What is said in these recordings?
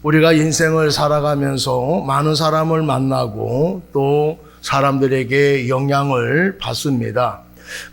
우리가 인생을 살아가면서 많은 사람을 만나고 또 사람들에게 영향을 받습니다.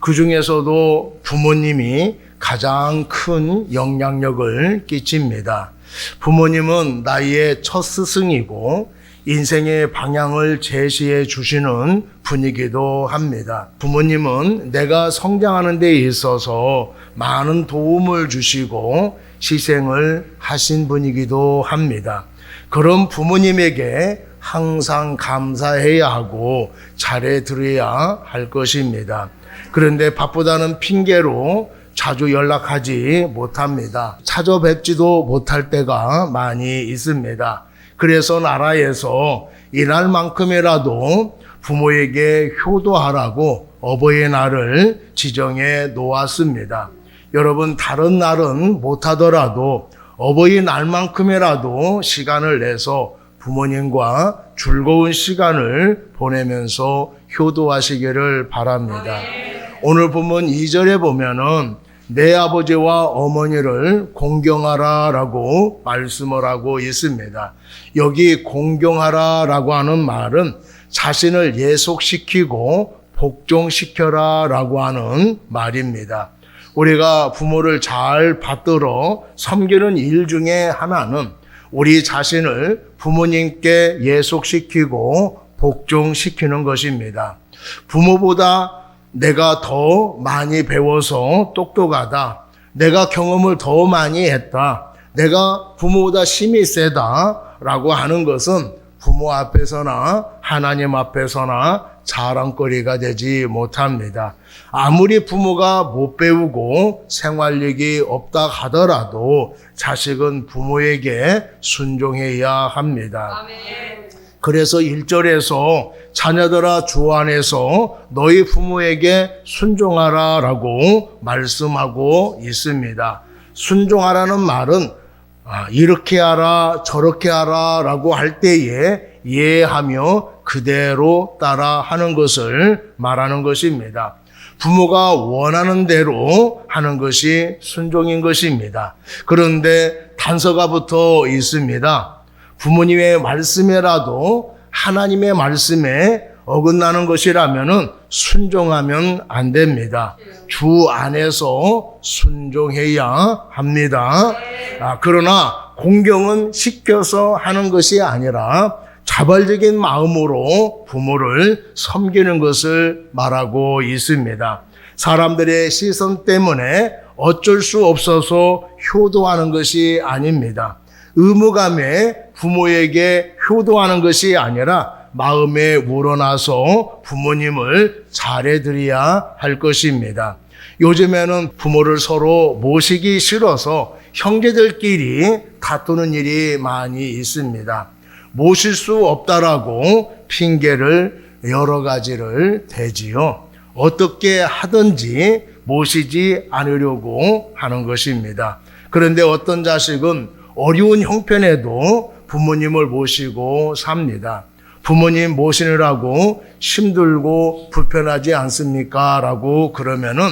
그 중에서도 부모님이 가장 큰 영향력을 끼칩니다. 부모님은 나의 첫 스승이고 인생의 방향을 제시해 주시는 분이기도 합니다. 부모님은 내가 성장하는 데 있어서 많은 도움을 주시고 희생을 하신 분이기도 합니다. 그런 부모님에게 항상 감사해야 하고 잘해드려야 할 것입니다. 그런데 바쁘다는 핑계로 자주 연락하지 못합니다. 찾아뵙지도 못할 때가 많이 있습니다. 그래서 나라에서 이날만큼이라도 부모에게 효도하라고 어버이날을 지정해 놓았습니다. 여러분, 다른 날은 못하더라도 어버이날만큼이라도 시간을 내서 부모님과 즐거운 시간을 보내면서 효도하시기를 바랍니다. 오늘 본문 2절에 보면은 내 아버지와 어머니를 공경하라 라고 말씀을 하고 있습니다. 여기 공경하라 라고 하는 말은 자신을 예속시키고 복종시켜라 라고 하는 말입니다. 우리가 부모를 잘 받들어 섬기는 일 중에 하나는 우리 자신을 부모님께 예속시키고 복종시키는 것입니다. 부모보다 내가 더 많이 배워서 똑똑하다, 내가 경험을 더 많이 했다, 내가 부모보다 힘이 세다 라고 하는 것은 부모 앞에서나 하나님 앞에서나 자랑거리가 되지 못합니다. 아무리 부모가 못 배우고 생활력이 없다 하더라도 자식은 부모에게 순종해야 합니다. 아멘. 그래서 1절에서 자녀들아 주 안에서 너희 부모에게 순종하라 라고 말씀하고 있습니다. 순종하라는 말은 이렇게 하라 저렇게 하라 라고 할 때에 이해하며 그대로 따라 하는 것을 말하는 것입니다. 부모가 원하는 대로 하는 것이 순종인 것입니다. 그런데 단서가 붙어 있습니다. 부모님의 말씀이라도 하나님의 말씀에 어긋나는 것이라면 순종하면 안 됩니다. 주 안에서 순종해야 합니다. 그러나 공경은 시켜서 하는 것이 아니라 자발적인 마음으로 부모를 섬기는 것을 말하고 있습니다. 사람들의 시선 때문에 어쩔 수 없어서 효도하는 것이 아닙니다. 의무감에 부모에게 효도하는 것이 아니라 마음에 우러나서 부모님을 잘해드려야 할 것입니다. 요즘에는 부모를 서로 모시기 싫어서 형제들끼리 다투는 일이 많이 있습니다. 모실 수 없다라고 핑계를 여러 가지를 대지요. 어떻게 하든지 모시지 않으려고 하는 것입니다. 그런데 어떤 자식은 어려운 형편에도 부모님을 모시고 삽니다. 부모님 모시느라고 힘들고 불편하지 않습니까? 라고 그러면은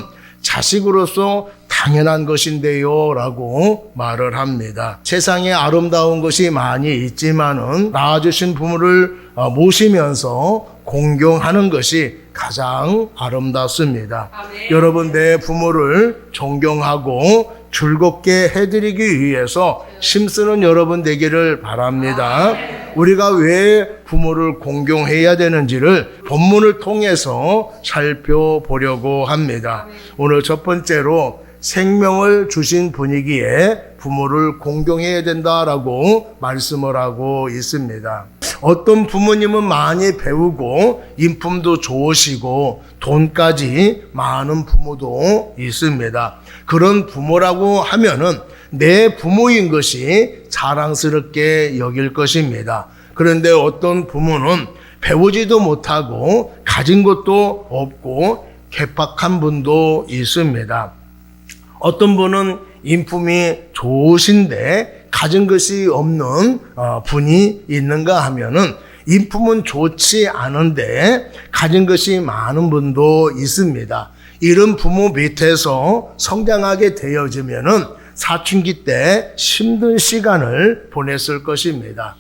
자식으로서 당연한 것인데요 라고 말을 합니다. 세상에 아름다운 것이 많이 있지만은 낳아주신 부모를 모시면서 공경하는 것이 가장 아름답습니다. 아멘. 여러분, 내 부모를 존경하고 즐겁게 해드리기 위해서 힘쓰는 여러분 되기를 바랍니다. 우리가 왜 부모를 공경해야 되는지를 본문을 통해서 살펴보려고 합니다. 오늘 첫 번째로 생명을 주신 분이기에 부모를 공경해야 된다라고 말씀을 하고 있습니다. 어떤 부모님은 많이 배우고 인품도 좋으시고 돈까지 많은 부모도 있습니다. 그런 부모라고 하면은 내 부모인 것이 자랑스럽게 여길 것입니다. 그런데 어떤 부모는 배우지도 못하고 가진 것도 없고 개팍한 분도 있습니다. 어떤 분은 인품이 좋으신데 가진 것이 없는 분이 있는가 하면은 인품은 좋지 않은데 가진 것이 많은 분도 있습니다. 이런 부모 밑에서 성장하게 되어지면은 사춘기 때 힘든 시간을 보냈을 것입니다.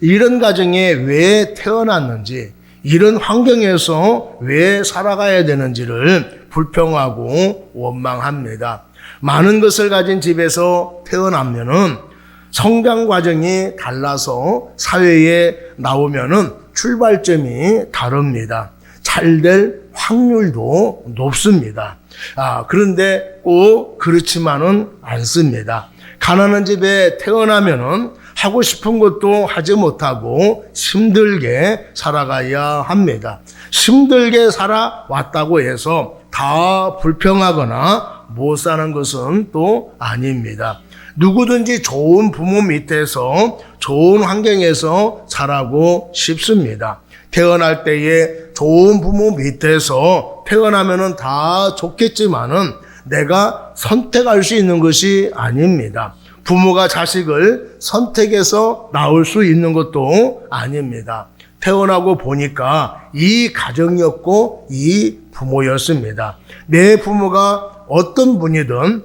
이런 가정에 왜 태어났는지, 이런 환경에서 왜 살아가야 되는지를 불평하고 원망합니다. 많은 것을 가진 집에서 태어나면은 성장 과정이 달라서 사회에 나오면은 출발점이 다릅니다. 잘 될 확률도 높습니다. 그런데 꼭 그렇지만은 않습니다. 가난한 집에 태어나면은 하고 싶은 것도 하지 못하고 힘들게 살아가야 합니다. 힘들게 살아왔다고 해서 다 불평하거나 못 사는 것은 또 아닙니다. 누구든지 좋은 부모 밑에서 좋은 환경에서 자라고 싶습니다. 태어날 때에 좋은 부모 밑에서 태어나면은 다 좋겠지만은 내가 선택할 수 있는 것이 아닙니다. 부모가 자식을 선택해서 낳을 수 있는 것도 아닙니다. 태어나고 보니까 이 가정이었고 이 부모였습니다. 내 부모가 어떤 분이든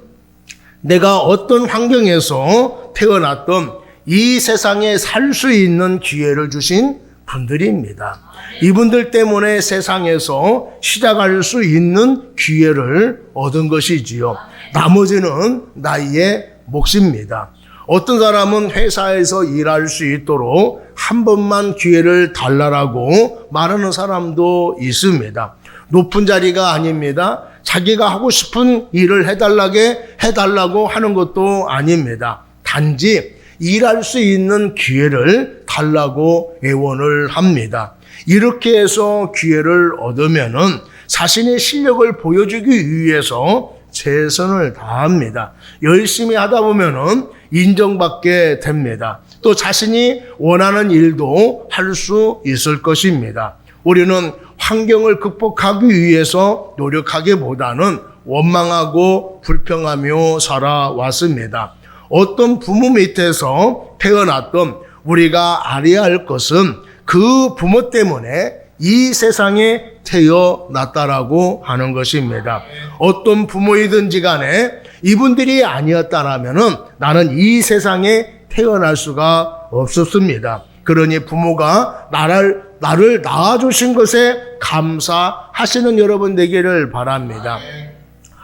내가 어떤 환경에서 태어났든 이 세상에 살 수 있는 기회를 주신 분들입니다. 이분들 때문에 세상에서 시작할 수 있는 기회를 얻은 것이지요. 나머지는 나의 몫입니다. 어떤 사람은 회사에서 일할 수 있도록 한 번만 기회를 달라라고 말하는 사람도 있습니다. 높은 자리가 아닙니다. 자기가 하고 싶은 일을 해달라고 하는 것도 아닙니다. 단지 일할 수 있는 기회를 달라고 애원을 합니다. 이렇게 해서 기회를 얻으면은 자신의 실력을 보여주기 위해서 최선을 다합니다. 열심히 하다 보면은 인정받게 됩니다. 또 자신이 원하는 일도 할 수 있을 것입니다. 우리는 환경을 극복하기 위해서 노력하기보다는 원망하고 불평하며 살아왔습니다. 어떤 부모 밑에서 태어났던 우리가 알아야 할 것은 그 부모 때문에 이 세상에 태어났다라고 하는 것입니다. 어떤 부모이든지 간에 이분들이 아니었다라면은 나는 이 세상에 태어날 수가 없었습니다. 그러니 부모가 나를 낳아주신 것에 감사하시는 여러분 되기를 바랍니다.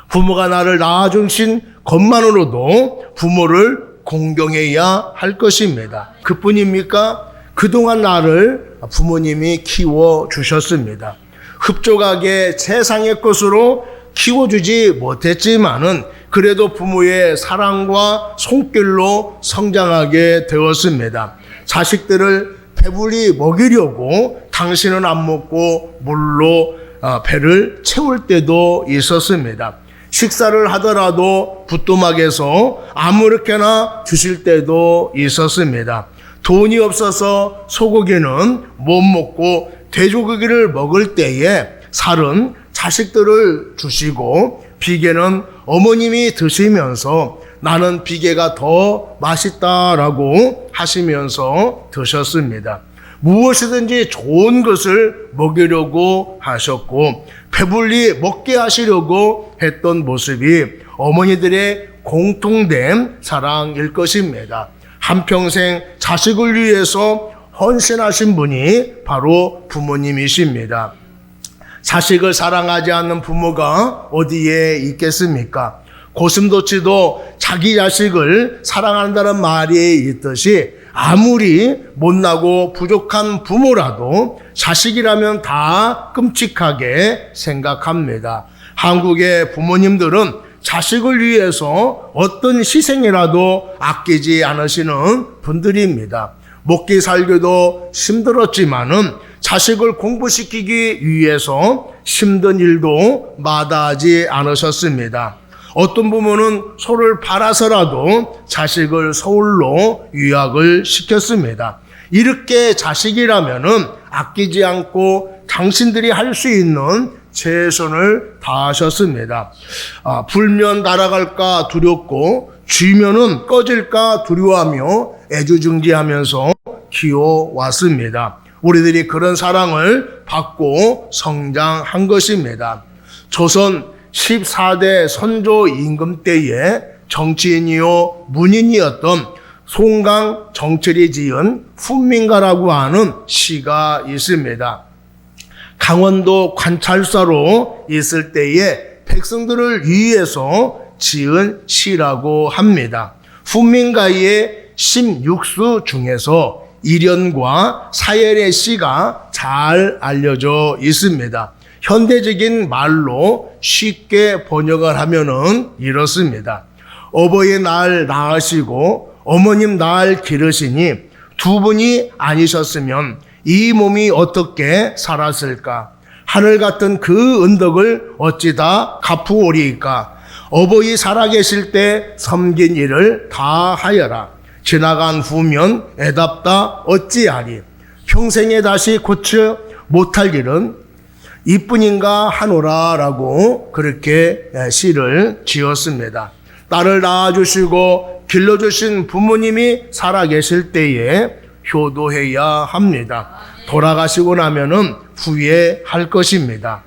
부모가 나를 낳아주신 것만으로도 부모를 공경해야 할 것입니다. 그뿐입니까? 그동안 나를 부모님이 키워주셨습니다. 흡족하게 세상의 것으로 키워주지 못했지만은 그래도 부모의 사랑과 손길로 성장하게 되었습니다. 자식들을 배불리 먹이려고 당신은 안 먹고 물로 배를 채울 때도 있었습니다. 식사를 하더라도 부뚜막에서 아무렇게나 주실 때도 있었습니다. 돈이 없어서 소고기는 못 먹고 돼지고기를 먹을 때에 살은 자식들을 주시고 비계는 어머님이 드시면서 나는 비계가 더 맛있다라고 하시면서 드셨습니다. 무엇이든지 좋은 것을 먹이려고 하셨고 배불리 먹게 하시려고 했던 모습이 어머니들의 공통된 사랑일 것입니다. 한평생 자식을 위해서 헌신하신 분이 바로 부모님이십니다. 자식을 사랑하지 않는 부모가 어디에 있겠습니까? 고슴도치도 자기 자식을 사랑한다는 말이 있듯이 아무리 못나고 부족한 부모라도 자식이라면 다 끔찍하게 생각합니다. 한국의 부모님들은 자식을 위해서 어떤 희생이라도 아끼지 않으시는 분들입니다. 먹기 살기도 힘들었지만은 자식을 공부시키기 위해서 힘든 일도 마다하지 않으셨습니다. 어떤 부모는 소를 팔아서라도 자식을 서울로 유학을 시켰습니다. 이렇게 자식이라면은 아끼지 않고 당신들이 할 수 있는 최선을 다하셨습니다. 불면 날아갈까 두렵고 쥐면은 꺼질까 두려워하며 애주증지하면서 키워왔습니다. 우리들이 그런 사랑을 받고 성장한 것입니다. 조선 14대 선조 임금 때에 정치인이요 문인이었던 송강 정철이 지은 훈민가라고 하는 시가 있습니다. 강원도 관찰사로 있을 때에 백성들을 위해서 지은 시라고 합니다. 훈민가의 16수 중에서 일연과 사열의 시가 잘 알려져 있습니다. 현대적인 말로 쉽게 번역을 하면은 이렇습니다. 어버이날 낳으시고 어머님 날 기르시니 두 분이 아니셨으면 이 몸이 어떻게 살았을까? 하늘 같은 그 은덕을 어찌 다 갚으오리이까? 어버이 살아계실 때 섬긴 일을 다 하여라. 지나간 후면 애답다 어찌하리. 평생에 다시 고쳐 못할 일은 이뿐인가 하노라 라고 그렇게 시를 지었습니다. 나를 낳아주시고 길러주신 부모님이 살아계실 때에 효도해야 합니다. 돌아가시고 나면은 후회할 것입니다.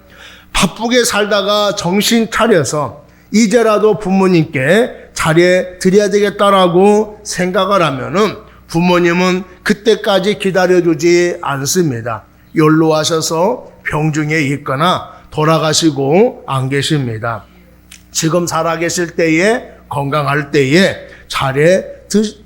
바쁘게 살다가 정신 차려서 이제라도 부모님께 잘해 드려야 되겠다라고 생각을 하면은 부모님은 그때까지 기다려주지 않습니다. 연로하셔서 병중에 있거나 돌아가시고 안 계십니다. 지금 살아계실 때에 건강할 때에 잘해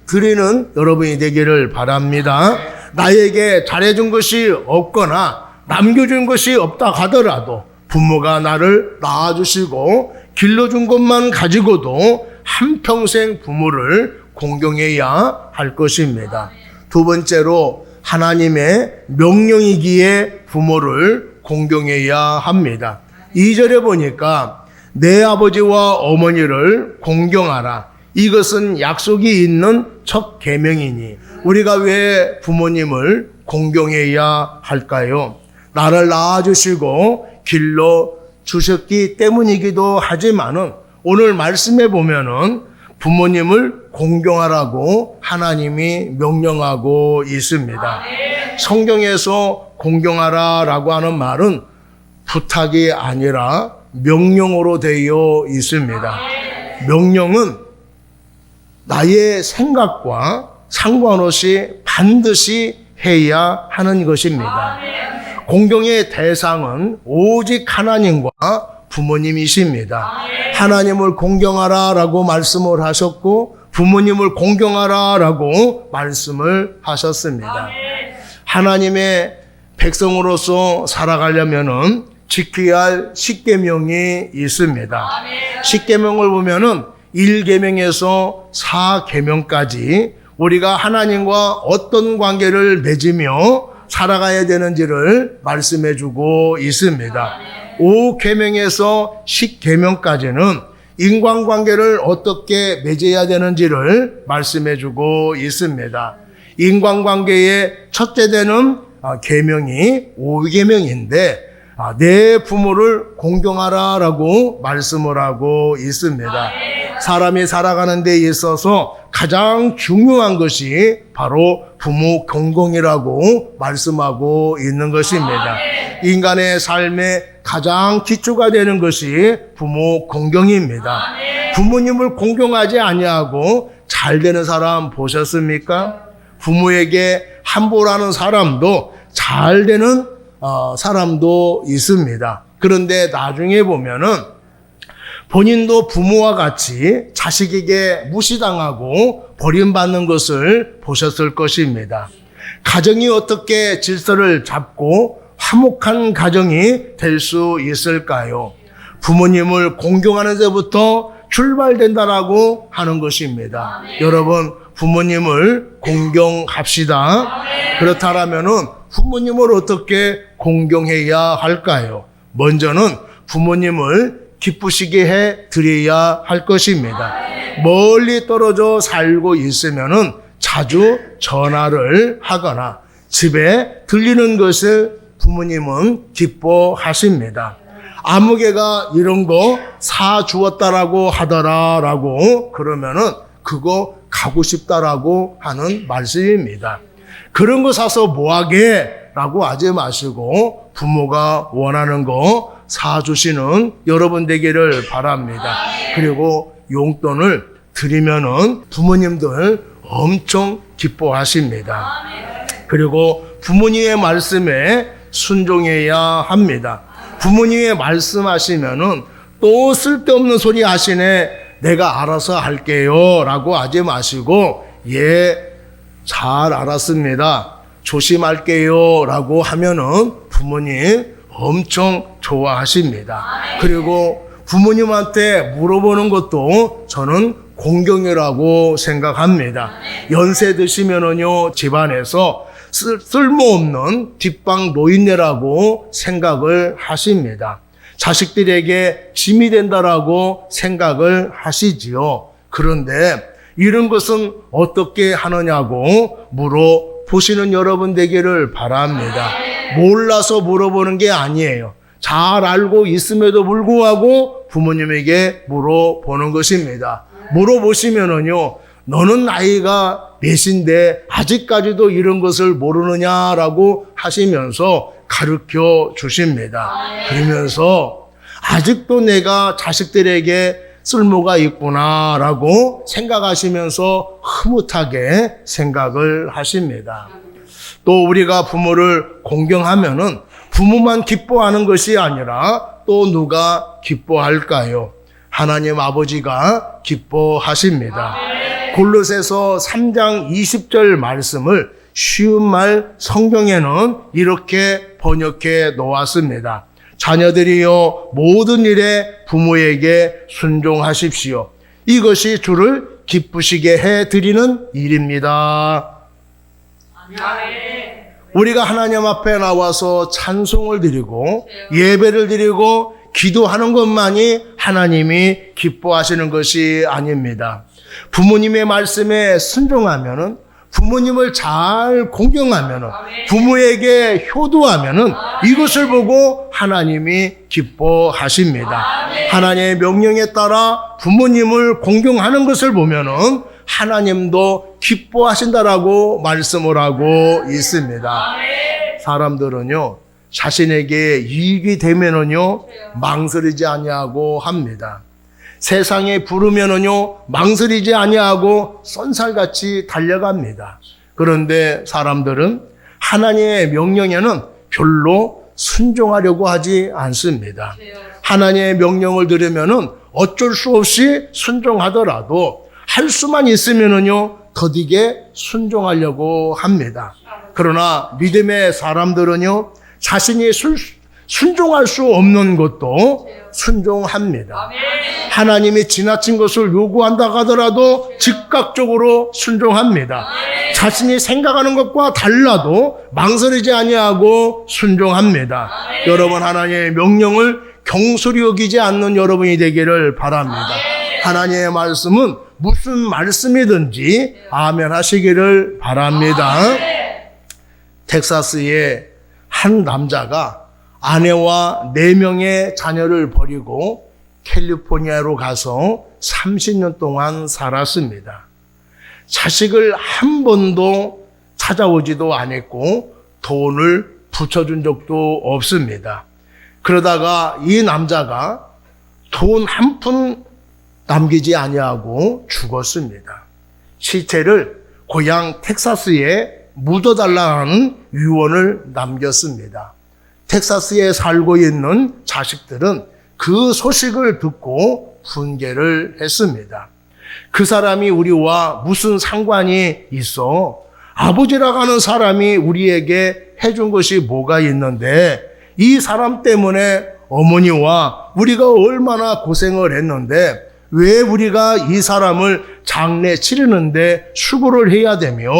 드리는 여러분이 되기를 바랍니다. 나에게 잘해준 것이 없거나 남겨준 것이 없다 하더라도 부모가 나를 낳아주시고 길러준 것만 가지고도 한평생 부모를 공경해야 할 것입니다. 두 번째로 하나님의 명령이기에 부모를 공경해야 합니다. 2절에 보니까 내 아버지와 어머니를 공경하라. 이것은 약속이 있는 첫 계명이니 우리가 왜 부모님을 공경해야 할까요? 나를 낳아주시고 길러주셨기 때문이기도 하지만은 오늘 말씀에 보면은 부모님을 공경하라고 하나님이 명령하고 있습니다. 성경에서 공경하라라고 하는 말은 부탁이 아니라 명령으로 되어 있습니다. 명령은 나의 생각과 상관없이 반드시 해야 하는 것입니다. 공경의 대상은 오직 하나님과 부모님이십니다. 하나님을 공경하라라고 말씀을 하셨고 부모님을 공경하라라고 말씀을 하셨습니다. 하나님의 백성으로서 살아가려면은 지켜야 할 십계명이 있습니다. 십계명을 보면은 1계명에서 4계명까지 우리가 하나님과 어떤 관계를 맺으며 살아가야 되는지를 말씀해주고 있습니다. 5계명에서 10계명까지는 인간관계를 어떻게 맺어야 되는지를 말씀해주고 있습니다. 인간관계의 첫째 되는 계명이 5계명인데 내 부모를 공경하라라고 말씀을 하고 있습니다. 사람이 살아가는 데 있어서 가장 중요한 것이 바로 부모 공경이라고 말씀하고 있는 것입니다. 인간의 삶의 가장 기초가 되는 것이 부모 공경입니다. 부모님을 공경하지 아니하고 잘 되는 사람 보셨습니까? 부모에게 함부로하는 사람도 잘 되는 사람도 있습니다. 그런데 나중에 보면은 본인도 부모와 같이 자식에게 무시당하고 버림받는 것을 보셨을 것입니다. 가정이 어떻게 질서를 잡고 화목한 가정이 될 수 있을까요? 부모님을 공경하는 데부터 출발된다라고 하는 것입니다. 여러분, 부모님을 공경합시다. 그렇다면은 부모님을 어떻게 공경해야 할까요? 먼저는 부모님을 기쁘시게 해 드려야 할 것입니다. 멀리 떨어져 살고 있으면은 자주 전화를 하거나 집에 들리는 것을 부모님은 기뻐하십니다. 아무개가 이런 거 사주었다라고 하더라라고 그러면은 그거 가고 싶다라고 하는 말씀입니다. 그런 거 사서 뭐하게? 라고 하지 마시고 부모가 원하는 거 사주시는 여러분 되기를 바랍니다. 그리고 용돈을 드리면은 부모님들 엄청 기뻐하십니다. 그리고 부모님의 말씀에 순종해야 합니다. 부모님의 말씀하시면은 또 쓸데없는 소리 하시네, 내가 알아서 할게요 라고 하지 마시고, 예, 잘 알았습니다, 조심할게요 라고 하면은 부모님 엄청 좋아하십니다. 그리고 부모님한테 물어보는 것도 저는 공경이라고 생각합니다. 연세 드시면은요, 집안에서 쓸모없는 뒷방 노인네라고 생각을 하십니다. 자식들에게 짐이 된다라고 생각을 하시지요. 그런데 이런 것은 어떻게 하느냐고 물어보시는 여러분 되기를 바랍니다. 몰라서 물어보는 게 아니에요. 잘 알고 있음에도 불구하고 부모님에게 물어보는 것입니다. 물어보시면은요, 너는 나이가 몇인데 아직까지도 이런 것을 모르느냐라고 하시면서 가르쳐 주십니다. 그러면서 아직도 내가 자식들에게 쓸모가 있구나라고 생각하시면서 흐뭇하게 생각을 하십니다. 또 우리가 부모를 공경하면은 부모만 기뻐하는 것이 아니라 또 누가 기뻐할까요? 하나님 아버지가 기뻐하십니다. 골로새서 3장 20절 말씀을 쉬운 말 성경에는 이렇게 번역해 놓았습니다. 자녀들이여 모든 일에 부모에게 순종하십시오. 이것이 주를 기쁘시게 해드리는 일입니다. 우리가 하나님 앞에 나와서 찬송을 드리고 예배를 드리고 기도하는 것만이 하나님이 기뻐하시는 것이 아닙니다. 부모님의 말씀에 순종하면은, 부모님을 잘 공경하면은, 부모에게 효도하면은 이것을 보고 하나님이 기뻐하십니다. 하나님의 명령에 따라 부모님을 공경하는 것을 보면은 하나님도 기뻐하신다라고 말씀을 하고 있습니다. 사람들은요, 자신에게 이익이 되면은요, 망설이지 아니하고 합니다. 세상에 부르면은요, 망설이지 아니하고 쏜살같이 달려갑니다. 그런데 사람들은 하나님의 명령에는 별로 순종하려고 하지 않습니다. 하나님의 명령을 들으면은 어쩔 수 없이 순종하더라도 할 수만 있으면은요, 더디게 순종하려고 합니다. 그러나 믿음의 사람들은요, 자신이 순종할 수 없는 것도 순종합니다. 하나님이 지나친 것을 요구한다 하더라도 즉각적으로 순종합니다. 자신이 생각하는 것과 달라도 망설이지 아니하고 순종합니다. 여러분, 하나님의 명령을 경솔히 여기지 않는 여러분이 되기를 바랍니다. 하나님의 말씀은 무슨 말씀이든지 아멘 하시기를 바랍니다. 텍사스의 한 남자가 아내와 4명의 자녀를 버리고 캘리포니아로 가서 30년 동안 살았습니다. 자식을 한 번도 찾아오지도 않았고 돈을 붙여준 적도 없습니다. 그러다가 이 남자가 돈 한 푼 남기지 아니하고 죽었습니다. 시체를 고향 텍사스에 묻어달라는 유언을 남겼습니다. 텍사스에 살고 있는 자식들은 그 소식을 듣고 분개를 했습니다. 그 사람이 우리와 무슨 상관이 있어? 아버지라고 하는 사람이 우리에게 해준 것이 뭐가 있는데, 이 사람 때문에 어머니와 우리가 얼마나 고생을 했는데 왜 우리가 이 사람을 장례 치르는데 수고를 해야 되며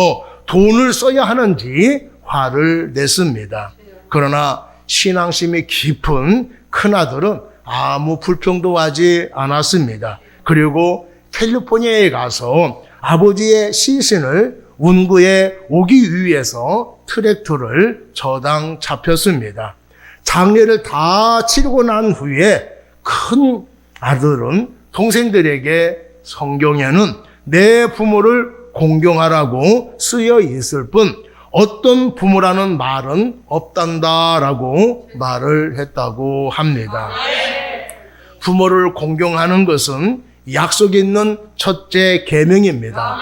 돈을 써야 하는지 화를 냈습니다. 그러나 신앙심이 깊은 큰아들은 아무 불평도 하지 않았습니다. 그리고 캘리포니아에 가서 아버지의 시신을 운구에 오기 위해서 트랙터를 저당 잡혔습니다. 장례를 다 치르고 난 후에 큰 아들은 동생들에게 성경에는 내 부모를 공경하라고 쓰여 있을 뿐 어떤 부모라는 말은 없단다라고 말을 했다고 합니다. 부모를 공경하는 것은 약속 있는 첫째 계명입니다.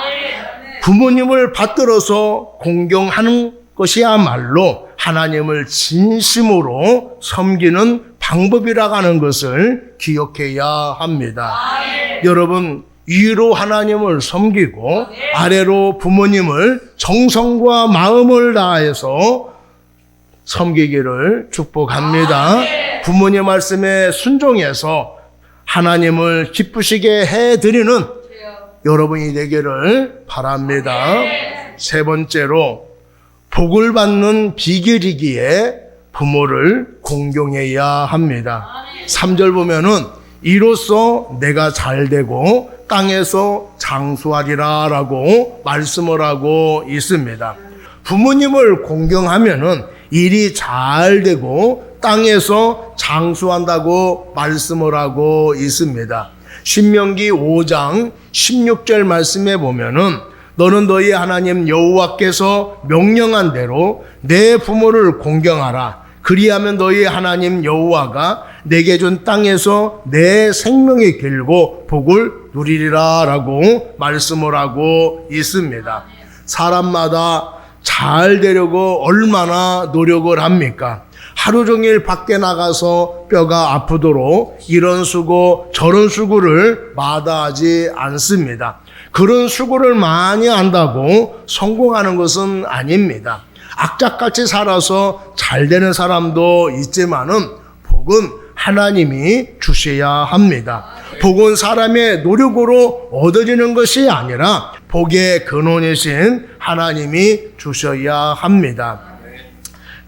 부모님을 받들어서 공경하는 것이야말로 하나님을 진심으로 섬기는 방법이라고 하는 것을 기억해야 합니다. 여러분, 위로 하나님을 섬기고 아래로 부모님을 정성과 마음을 다해서 섬기기를 축복합니다. 부모님 말씀에 순종해서 하나님을 기쁘시게 해드리는 여러분이 되기를 바랍니다. 세 번째로, 복을 받는 비결이기에 부모를 공경해야 합니다. 3절 보면은 이로써 내가 잘되고 땅에서 장수하리라 라고 말씀을 하고 있습니다. 부모님을 공경하면은 일이 잘되고 땅에서 장수한다고 말씀을 하고 있습니다. 신명기 5장 16절 말씀에 보면은 너는 너희 하나님 여호와께서 명령한 대로 내 부모를 공경하라. 그리하면 너희 하나님 여호와가 내게 준 땅에서 내 생명이 길고 복을 누리리라 라고 말씀을 하고 있습니다. 사람마다 잘 되려고 얼마나 노력을 합니까? 하루 종일 밖에 나가서 뼈가 아프도록 이런 수고 저런 수고를 마다하지 않습니다. 그런 수고를 많이 한다고 성공하는 것은 아닙니다. 악착같이 살아서 잘 되는 사람도 있지만은 복은 하나님이 주셔야 합니다. 복은 사람의 노력으로 얻어지는 것이 아니라 복의 근원이신 하나님이 주셔야 합니다.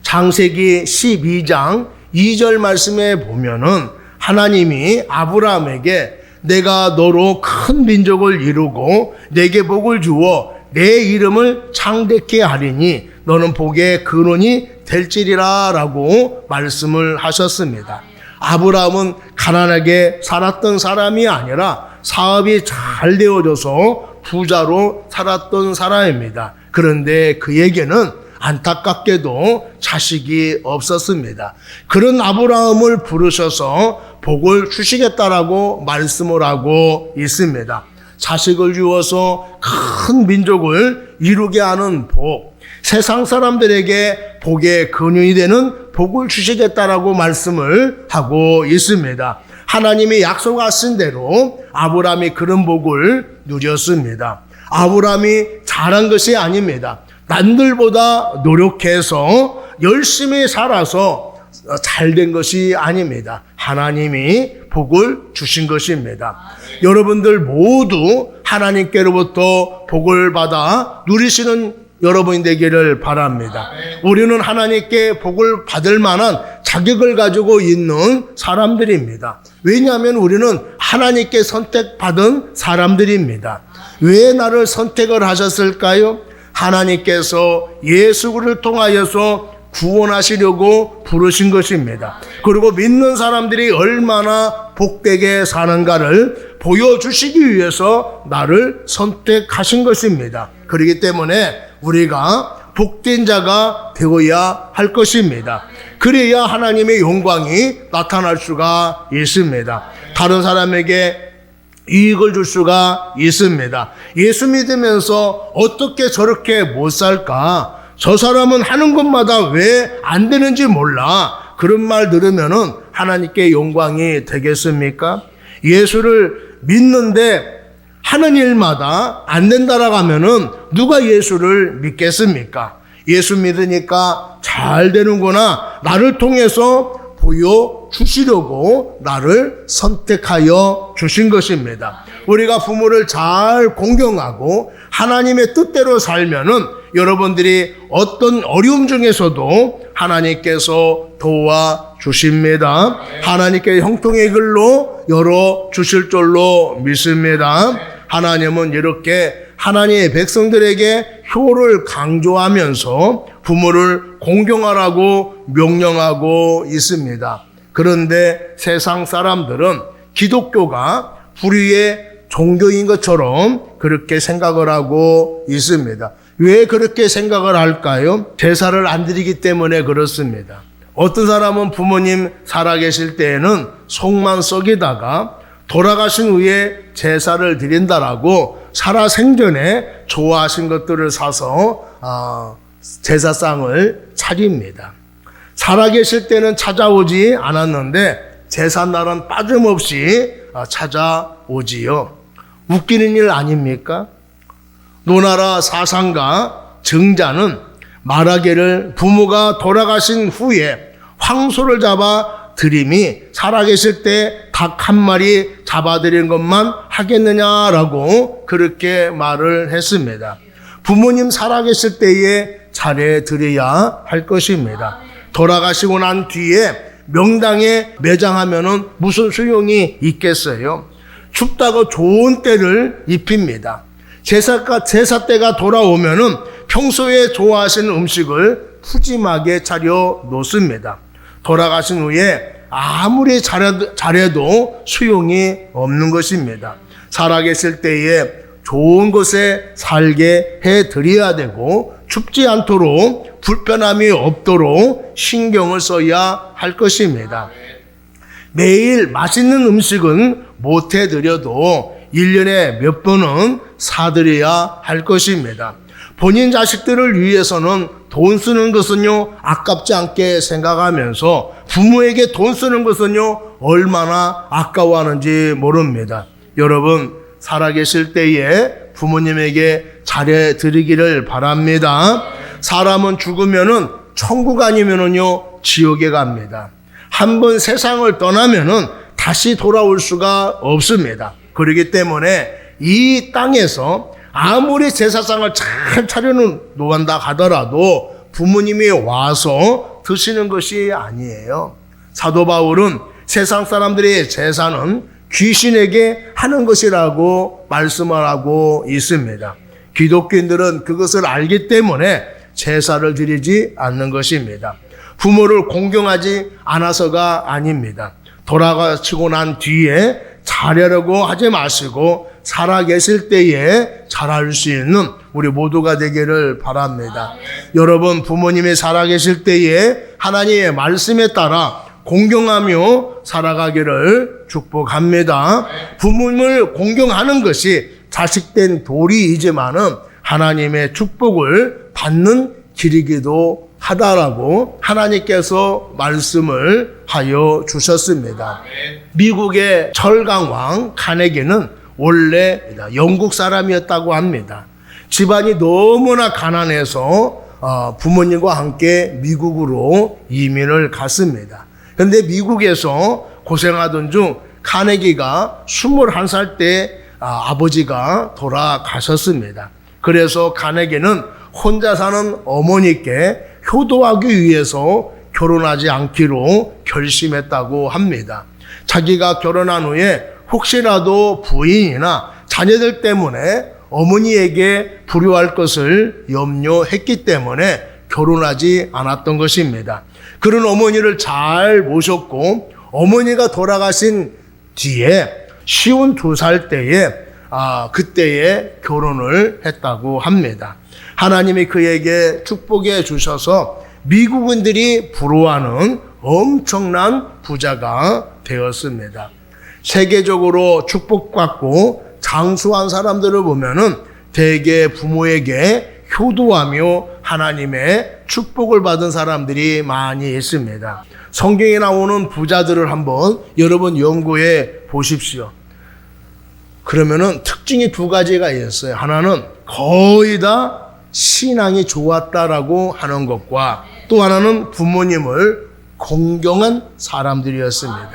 창세기 12장 2절 말씀에 보면은 하나님이 아브라함에게 내가 너로 큰 민족을 이루고 내게 복을 주어 내 이름을 창대케 하리니 너는 복의 근원이 될지리라 라고 말씀을 하셨습니다. 아브라함은 가난하게 살았던 사람이 아니라 사업이 잘 되어져서 부자로 살았던 사람입니다. 그런데 그에게는 안타깝게도 자식이 없었습니다. 그런 아브라함을 부르셔서 복을 주시겠다라고 말씀을 하고 있습니다. 자식을 주어서 큰 민족을 이루게 하는 복, 세상 사람들에게 복의 근원이 되는 복을 주시겠다라고 말씀을 하고 있습니다. 하나님이 약속하신 대로 아브라함이 그런 복을 누렸습니다. 아브라함이 잘한 것이 아닙니다. 남들보다 노력해서 열심히 살아서 잘된 것이 아닙니다. 하나님이 복을 주신 것입니다. 여러분들 모두 하나님께로부터 복을 받아 누리시는 여러분이 되기를 바랍니다. 우리는 하나님께 복을 받을 만한 자격을 가지고 있는 사람들입니다. 왜냐하면 우리는 하나님께 선택받은 사람들입니다. 왜 나를 선택을 하셨을까요? 하나님께서 예수를 통하여서 구원하시려고 부르신 것입니다. 그리고 믿는 사람들이 얼마나 복되게 사는가를 보여주시기 위해서 나를 선택하신 것입니다. 그렇기 때문에 우리가 복된 자가 되어야 할 것입니다. 그래야 하나님의 영광이 나타날 수가 있습니다. 다른 사람에게 이익을 줄 수가 있습니다. 예수 믿으면서 어떻게 저렇게 못 살까? 저 사람은 하는 것마다 왜 안 되는지 몰라. 그런 말 들으면은 하나님께 영광이 되겠습니까? 예수를 믿는데 하는 일마다 안 된다라고 하면은 누가 예수를 믿겠습니까? 예수 믿으니까 잘 되는구나. 나를 통해서 보여주시려고 나를 선택하여 주신 것입니다. 우리가 부모를 잘 공경하고 하나님의 뜻대로 살면은 여러분들이 어떤 어려움 중에서도 하나님께서 도와주십니다. 하나님께 형통의 길로 열어주실 줄로 믿습니다. 하나님은 이렇게 하나님의 백성들에게 효를 강조하면서 부모를 공경하라고 명령하고 있습니다. 그런데 세상 사람들은 기독교가 불의의 종교인 것처럼 그렇게 생각을 하고 있습니다. 왜 그렇게 생각을 할까요? 제사를 안 드리기 때문에 그렇습니다. 어떤 사람은 부모님 살아계실 때에는 속만 썩이다가 돌아가신 후에 제사를 드린다라고 살아생전에 좋아하신 것들을 사서 제사상을 차립니다. 살아계실 때는 찾아오지 않았는데 제삿날은 빠짐없이 찾아오지요. 웃기는 일 아닙니까? 노나라 사상가 정자는 말하기를 부모가 돌아가신 후에 황소를 잡아 드림이 살아계실 때 닭 한 마리 잡아드린 것만 하겠느냐라고 그렇게 말을 했습니다. 부모님 살아계실 때에 차려드려야 할 것입니다. 돌아가시고 난 뒤에 명당에 매장하면은 무슨 소용이 있겠어요? 춥다고 좋은 때를 입힙니다. 제사 때가 돌아오면은 평소에 좋아하시는 음식을 푸짐하게 차려 놓습니다. 돌아가신 후에 아무리 잘해도 소용이 없는 것입니다. 살아계실 때에 좋은 곳에 살게 해드려야 되고 춥지 않도록 불편함이 없도록 신경을 써야 할 것입니다. 매일 맛있는 음식은 못 해드려도 1년에 몇 번은 사드려야 할 것입니다. 본인 자식들을 위해서는 돈 쓰는 것은요 아깝지 않게 생각하면서 부모에게 돈 쓰는 것은요 얼마나 아까워하는지 모릅니다. 여러분 살아계실 때에 부모님에게 잘해드리기를 바랍니다. 사람은 죽으면은 천국 아니면은요 지옥에 갑니다. 한번 세상을 떠나면은 다시 돌아올 수가 없습니다. 그렇기 때문에 이 땅에서 아무리 제사상을 잘 차려놓는다 하더라도 부모님이 와서 드시는 것이 아니에요. 사도 바울은 세상 사람들의 제사는 귀신에게 하는 것이라고 말씀을 하고 있습니다. 기독교인들은 그것을 알기 때문에 제사를 드리지 않는 것입니다. 부모를 공경하지 않아서가 아닙니다. 돌아가시고 난 뒤에 잘하려고 하지 마시고 살아계실 때에 잘할 수 있는 우리 모두가 되기를 바랍니다. 여러분 부모님이 살아계실 때에 하나님의 말씀에 따라 공경하며 살아가기를 축복합니다. 부모님을 공경하는 것이 자식된 도리이지만은 하나님의 축복을 받는 길이기도 하다라고 하나님께서 말씀을 하여 주셨습니다. 미국의 철강왕 카네기는 원래 영국 사람이었다고 합니다. 집안이 너무나 가난해서 부모님과 함께 미국으로 이민을 갔습니다. 그런데 미국에서 고생하던 중 카네기가 21살 때 아버지가 돌아가셨습니다. 그래서 카네기는 혼자 사는 어머니께 효도하기 위해서 결혼하지 않기로 결심했다고 합니다. 자기가 결혼한 후에 혹시라도 부인이나 자녀들 때문에 어머니에게 불효할 것을 염려했기 때문에 결혼하지 않았던 것입니다. 그런 어머니를 잘 모셨고 어머니가 돌아가신 뒤에 52살 때에 그때에 결혼을 했다고 합니다. 하나님이 그에게 축복해 주셔서 미국인들이 부러워하는 엄청난 부자가 되었습니다. 세계적으로 축복받고 장수한 사람들을 보면은 대개 부모에게 효도하며 하나님의 축복을 받은 사람들이 많이 있습니다. 성경에 나오는 부자들을 한번 여러분 연구해 보십시오. 그러면은 특징이 두 가지가 있어요. 하나는 거의 다 신앙이 좋았다라고 하는 것과 또 하나는 부모님을 공경한 사람들이었습니다.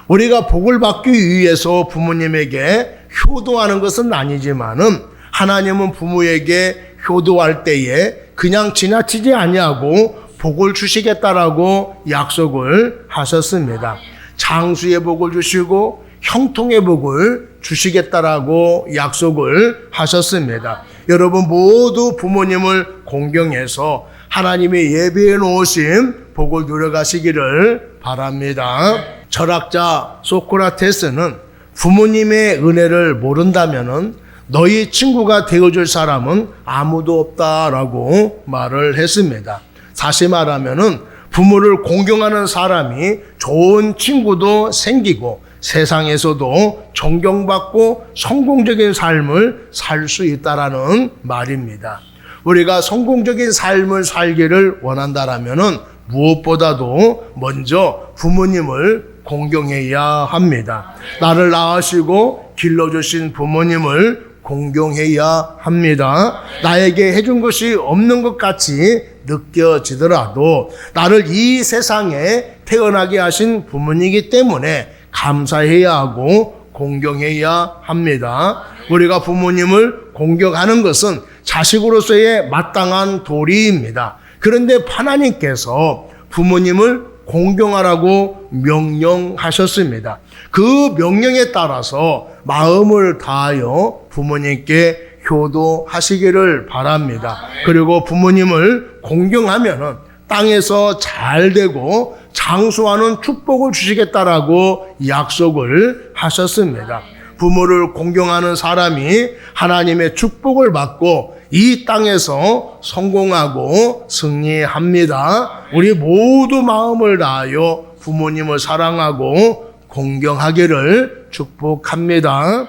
우리가 복을 받기 위해서 부모님에게 효도하는 것은 아니지만은 하나님은 부모에게 효도할 때에 그냥 지나치지 아니하고 복을 주시겠다라고 약속을 하셨습니다. 장수의 복을 주시고 형통의 복을 주시겠다라고 약속을 하셨습니다. 여러분 모두 부모님을 공경해서 하나님의 예비해 놓으신 복을 누려가시기를 바랍니다. 철학자 소크라테스는 부모님의 은혜를 모른다면은 너희 친구가 되어줄 사람은 아무도 없다라고 말을 했습니다. 다시 말하면은 부모를 공경하는 사람이 좋은 친구도 생기고 세상에서도 존경받고 성공적인 삶을 살 수 있다라는 말입니다. 우리가 성공적인 삶을 살기를 원한다라면은 무엇보다도 먼저 부모님을 공경해야 합니다. 나를 낳으시고 길러주신 부모님을 공경해야 합니다. 나에게 해준 것이 없는 것 같이 느껴지더라도 나를 이 세상에 태어나게 하신 부모님이기 때문에 감사해야 하고 공경해야 합니다. 우리가 부모님을 공경하는 것은 자식으로서의 마땅한 도리입니다. 그런데 하나님께서 부모님을 공경하라고 명령하셨습니다. 그 명령에 따라서 마음을 다하여 부모님께 효도하시기를 바랍니다. 그리고 부모님을 공경하면은 땅에서 잘 되고 장수하는 축복을 주시겠다라고 약속을 하셨습니다. 부모를 공경하는 사람이 하나님의 축복을 받고 이 땅에서 성공하고 승리합니다. 우리 모두 마음을 다하여 부모님을 사랑하고 공경하기를 축복합니다.